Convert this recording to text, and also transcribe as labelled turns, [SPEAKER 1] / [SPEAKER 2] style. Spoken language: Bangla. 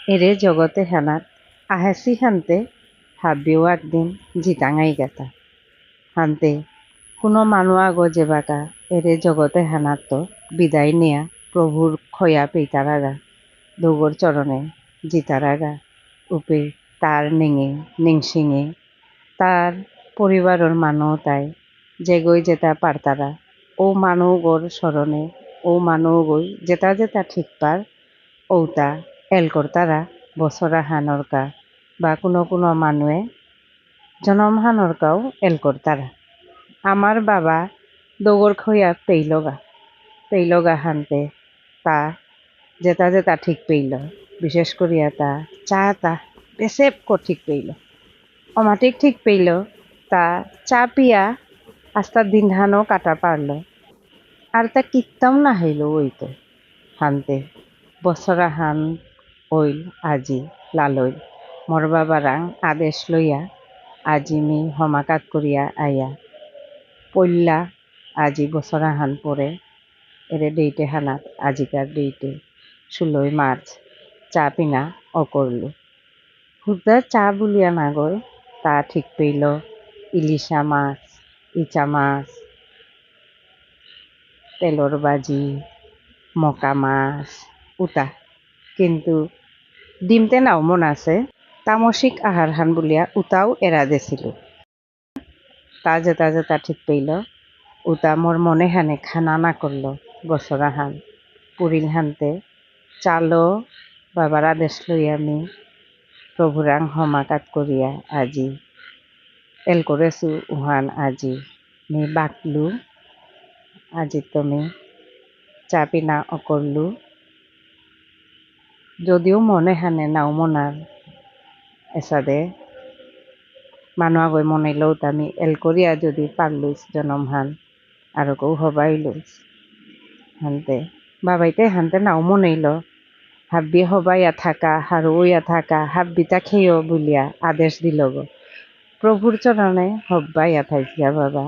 [SPEAKER 1] এরে জগতে হেনাত আহেসি হানতে হাবিও একদিন জিতাঙাই গেতা হানতে কোনো মানুষ আগো যেবাকা এরে জগতে হেনাত তো বিদায় নেয়া প্রভুর খয়া পেইতারাগা দৌগর চরণে জিতারাগা উপে তার নেঙে নিংসিঙে তার পরিবারের মানুষ তাই যেগই যেতা পারতারা ও মানুষ গোর স্মরণে ও মানুষ গই যেতা যেতা ঠিক পার ওটা এল করতারা বছরা হানরকা বা কোনো মানুষে জনম হানরকাও এল করতারা আমার বাবা দৌগর খইয়া পেইলগা হানতে তা যেতা যেতা ঠিক পেইল বিশেষ করিয়া তা বেসেব ঠিক পেইল অমাটিক ঠিক পেইল তা চা পিয়া আস্তার দিন ধানও কাটা পারল আর তা কিত্তাম না হইল ওইতো হানতে বছরা হান ওইল আজি লালইল মোর বাবারাং আদেশ লইয়া আজি মি হমাকাত করিয়া আইয়া পল্লা আজি বছরা হান পরে এরে ডেইটে হানাত আজিকার ডেইটে 16 মার্চ চা পিনা অকরলু হুদা চা বুলিয়া না গয় তা ঠিক পেইল ইলিশা মাছ ইচা মাছ তেলর বাজি মকা মাছ উতা কিন্তু ডিমতে নাও মন আছে তামসিক আহার হান বুলিয়া উতাও এরা দিছিল তা যেতা যেতা ঠিক পেইল উতা মোর মনে হানে খানা না করল বছরা হান পুরিল হানতে চালো বাবার আদেশ লই আমি প্রভুরাং হমাকাত করিয়া আজি এল করেছু উহান আজি মি বাকলু আজি তুমি চা পিনা অকরলু যদিও মনে হানে নাও মনার এসাদে মানুষ আগৈ মনাইলেও আমি এল করিয়া যদি পারলুস জনম হান আর কেউ হবাই লইস হানতে বাবাইতে হানতে নাও মনাইল হাব্বি হবাইয়া থাকা হারু ওইয়া থাকা হাব্বিতা খেয়েও বলিয়া আদেশ দিল গো প্রভুর চরণে হব্বাইয়া থাইছিয়া বাবা